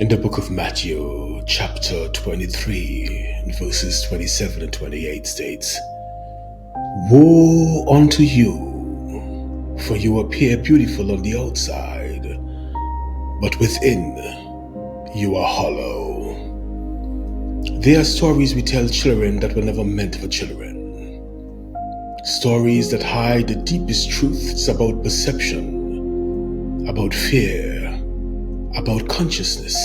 In the book of Matthew, chapter 23, verses 27 and 28 states, "Woe unto you, for you appear beautiful on the outside, but within you are hollow." There are stories we tell children that were never meant for children. Stories that hide the deepest truths about perception, about fear, about consciousness,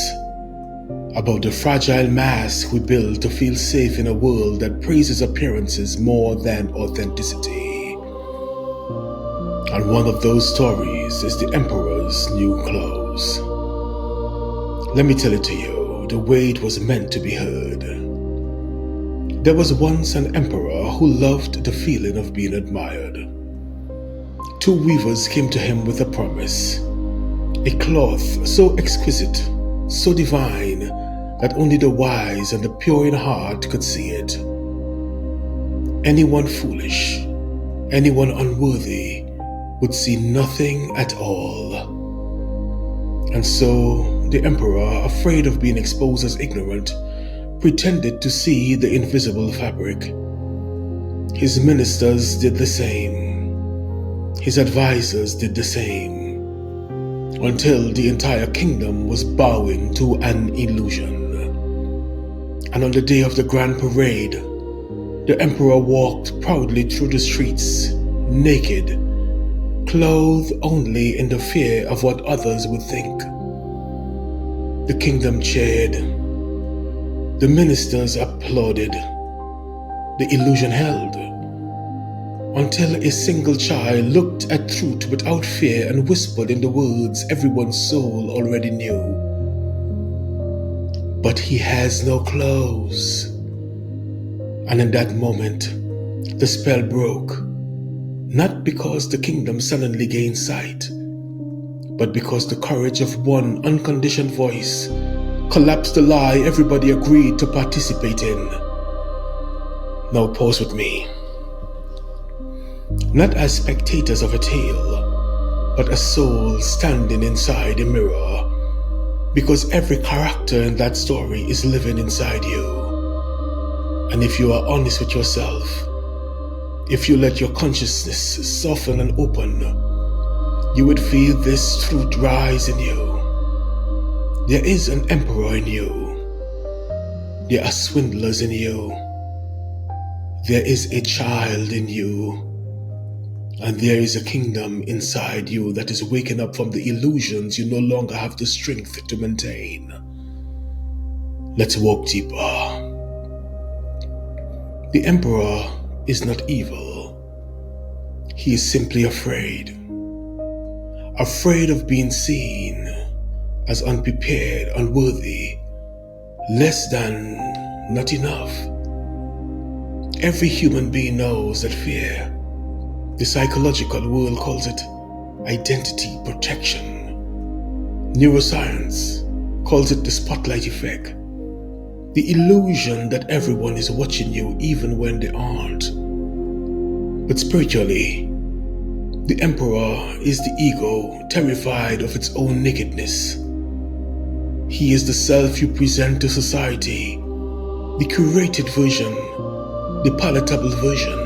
about the fragile mask we build to feel safe in a world that praises appearances more than authenticity. And one of those stories is the emperor's new clothes. Let me tell it to you the way it was meant to be heard. There was once an emperor who loved the feeling of being admired. Two weavers came to him with a promise. A cloth so exquisite, so divine, that only the wise and the pure in heart could see it. Anyone foolish, anyone unworthy, would see nothing at all. And so the emperor, afraid of being exposed as ignorant, pretended to see the invisible fabric. His ministers did the same. His advisors did the same. Until the entire kingdom was bowing to an illusion. And on the day of the grand parade, the emperor walked proudly through the streets, naked, clothed only in the fear of what others would think. The kingdom cheered, the ministers applauded, the illusion held, until a single child looked at truth without fear and whispered in the words everyone's soul already knew. "But he has no clothes." And in that moment, the spell broke, not because the kingdom suddenly gained sight, but because the courage of one unconditioned voice collapsed the lie everybody agreed to participate in. Now pause with me. Not as spectators of a tale, but as souls standing inside a mirror, because every character in that story is living inside you. And if you are honest with yourself, if you let your consciousness soften and open, you would feel this truth rise in you. There is an emperor in you. There are swindlers in you. There is a child in you. And there is a kingdom inside you that is waking up from the illusions you no longer have the strength to maintain. Let's walk deeper. The emperor is not evil. He is simply afraid. Afraid of being seen as unprepared, unworthy, less than, not enough. Every human being knows that fear, the psychological world calls it identity protection. Neuroscience calls it the spotlight effect. The illusion that everyone is watching you even when they aren't. But spiritually, the emperor is the ego terrified of its own nakedness. He is the self you present to society, the curated version, the palatable version,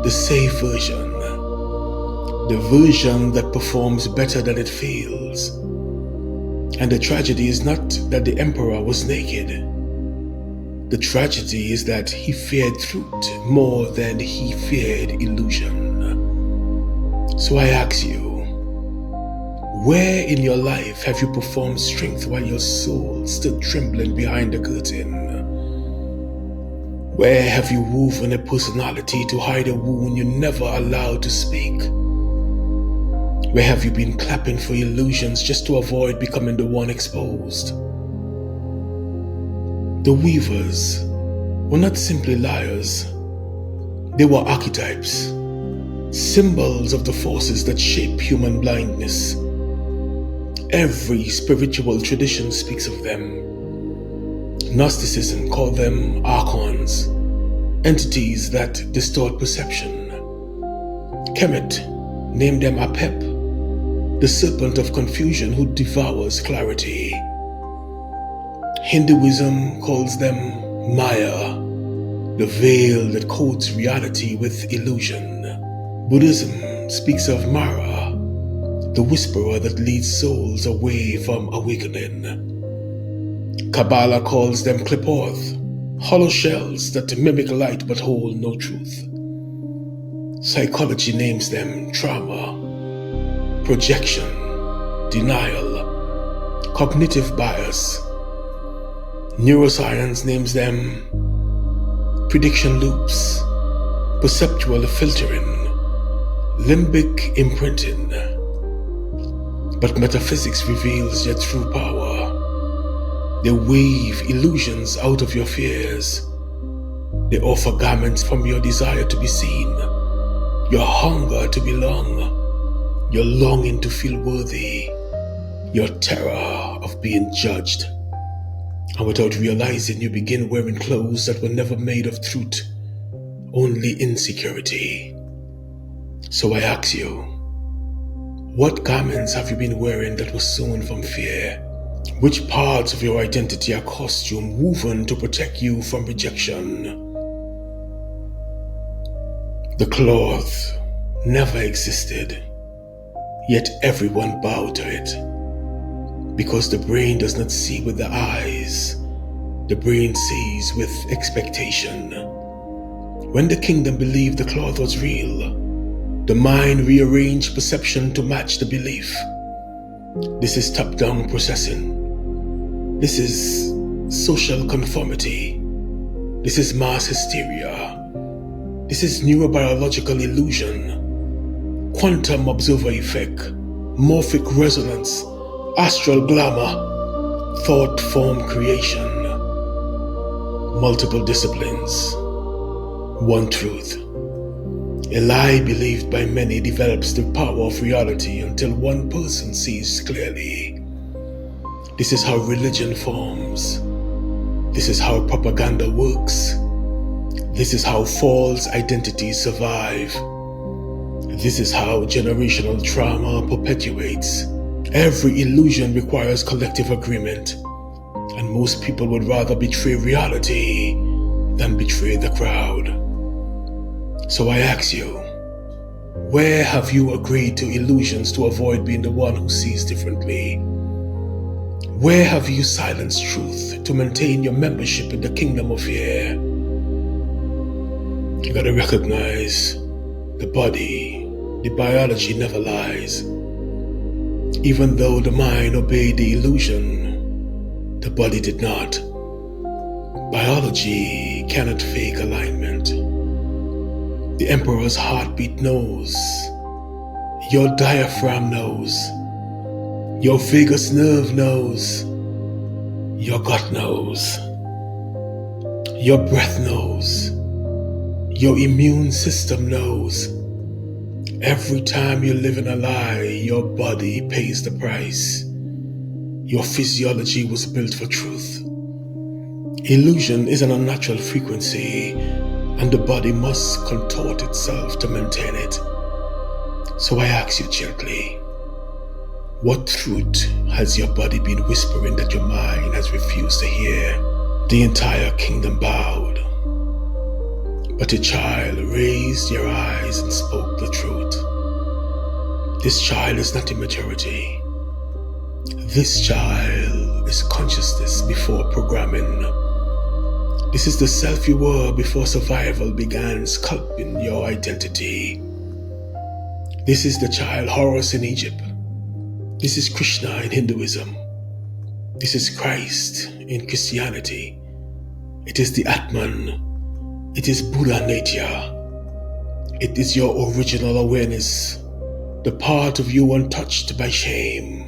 the safe version, the version that performs better than it feels. And the tragedy is not that the emperor was naked. The tragedy is that he feared truth more than he feared illusion. So I ask you, where in your life have you performed strength while your soul still trembling behind the curtain? Where have you woven a personality to hide a wound you never allowed to speak? Where have you been clapping for illusions just to avoid becoming the one exposed? The weavers were not simply liars. They were archetypes, symbols of the forces that shape human blindness. Every spiritual tradition speaks of them. Gnosticism called them archons, entities that distort perception. Kemet named them Apep, the serpent of confusion who devours clarity. Hinduism calls them Maya, the veil that coats reality with illusion. Buddhism speaks of Mara, the whisperer that leads souls away from awakening. Kabbalah calls them Qlipoth, hollow shells that mimic light but hold no truth. Psychology names them trauma, projection, denial, cognitive bias. Neuroscience names them prediction loops, perceptual filtering, limbic imprinting. But metaphysics reveals their true power. They weave illusions out of your fears. They offer garments from your desire to be seen, your hunger to belong, your longing to feel worthy, your terror of being judged. And without realizing, you begin wearing clothes that were never made of truth, only insecurity. So I ask you, what garments have you been wearing that were sewn from fear? Which parts of your identity are costume woven to protect you from rejection? The cloth never existed, yet everyone bowed to it. Because the brain does not see with the eyes, the brain sees with expectation. When the kingdom believed the cloth was real, the mind rearranged perception to match the belief. This is top-down processing. This is social conformity. This is mass hysteria. This is neurobiological illusion, quantum observer effect, morphic resonance, astral glamour, thought form creation. Multiple disciplines, one truth. A lie believed by many develops the power of reality until one person sees clearly. This is how religion forms. This is how propaganda works. This is how false identities survive. This is how generational trauma perpetuates. Every illusion requires collective agreement, and most people would rather betray reality than betray the crowd. So I ask you, where have you agreed to illusions to avoid being the one who sees differently? Where have you silenced truth to maintain your membership in the kingdom of fear? You gotta recognize the body, the biology never lies. Even though the mind obeyed the illusion, the body did not. Biology cannot fake alignment. The emperor's heartbeat knows. Your diaphragm knows. Your vagus nerve knows. Your gut knows. Your breath knows. Your immune system knows. Every time you live in a lie, your body pays the price. Your physiology was built for truth. Illusion is an unnatural frequency, and the body must contort itself to maintain it. So I ask you gently, what truth has your body been whispering that your mind has refused to hear? The entire kingdom bowed, but a child raised your eyes and spoke the truth. This child is not immaturity. This child is consciousness before programming. This is the self you were before survival began sculpting your identity. This is the child Horus in Egypt. This is Krishna in Hinduism. This is Christ in Christianity. It is the Atman. It is Buddha Natya. It is your original awareness, the part of you untouched by shame.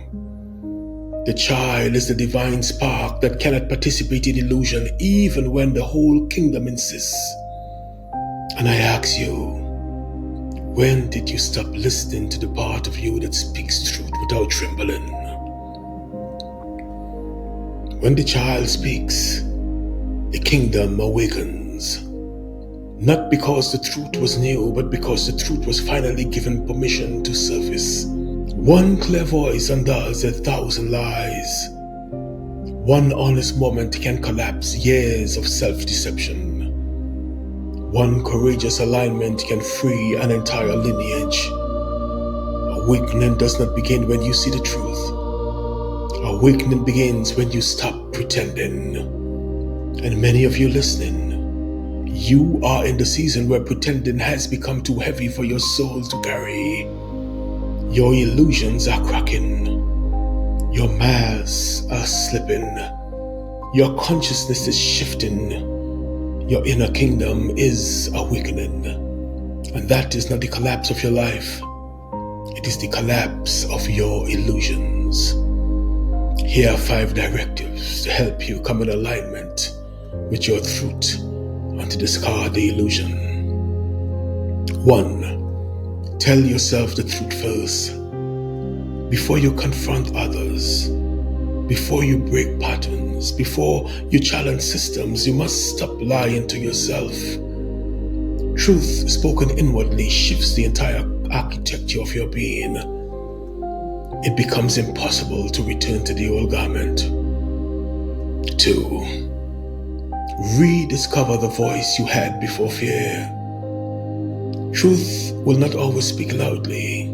The child is the divine spark that cannot participate in illusion even when the whole kingdom insists. And I ask you, when did you stop listening to the part of you that speaks truth without trembling? When the child speaks, the kingdom awakens. Not because the truth was new, but because the truth was finally given permission to surface. One clear voice undoes 1,000 lies. One honest moment can collapse years of self-deception. One courageous alignment can free an entire lineage. Awakening does not begin when you see the truth. Awakening begins when you stop pretending. And many of you listening, you are in the season where pretending has become too heavy for your soul to carry. Your illusions are cracking. Your masks are slipping. Your consciousness is shifting. Your inner kingdom is awakening. And that is not the collapse of your life. It is the collapse of your illusions. Here are 5 directives to help you come in alignment with your truth and to discard the illusion. 1. Tell yourself the truth first. Before you confront others, before you break patterns, before you challenge systems, you must stop lying to yourself. Truth spoken inwardly shifts the entire architecture of your being. It becomes impossible to return to the old garment. 2. Rediscover the voice you had before fear. Truth will not always speak loudly.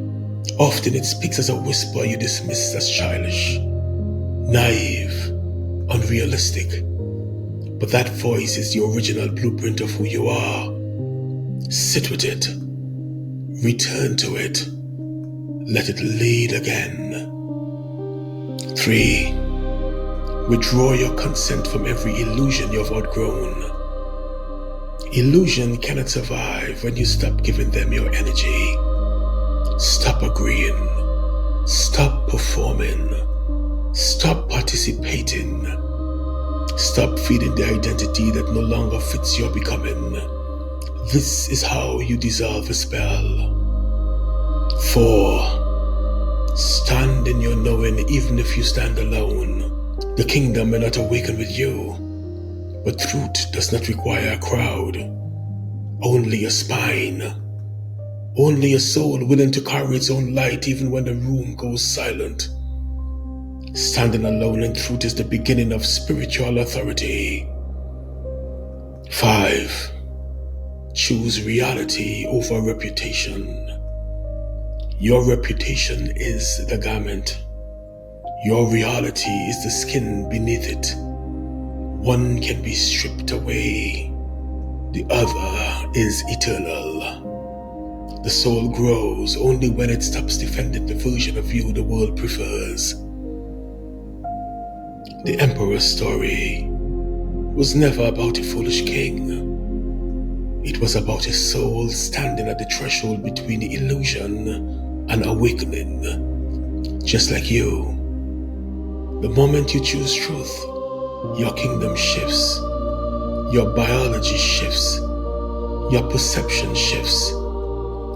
Often it speaks as a whisper you dismiss as childish, naive, unrealistic. But that voice is the original blueprint of who you are. Sit with it. Return to it. Let it lead again. 3. Withdraw your consent from every illusion you have outgrown. Illusion cannot survive when you stop giving them your energy. Stop agreeing. Stop performing. Stop participating. Stop feeding the identity that no longer fits your becoming. This is how you dissolve a spell. 4. Stand in your knowing even if you stand alone. The kingdom may not awaken with you, but truth does not require a crowd. Only a spine. Only a soul willing to carry its own light even when the room goes silent. Standing alone in truth is the beginning of spiritual authority. 5. Choose reality over reputation. Your reputation is the garment. Your reality is the skin beneath it. One can be stripped away. The other is eternal. The soul grows only when it stops defending the version of you the world prefers. The emperor's story was never about a foolish king. It was about a soul standing at the threshold between illusion and awakening. Just like you. The moment you choose truth, your kingdom shifts, your biology shifts, your perception shifts,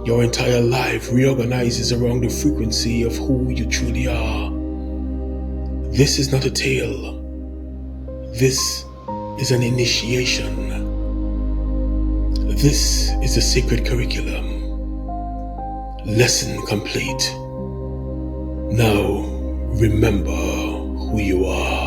your entire life reorganizes around the frequency of who you truly are. This is not a tale. This is an initiation. This is a sacred curriculum. Lesson complete. Now remember who you are.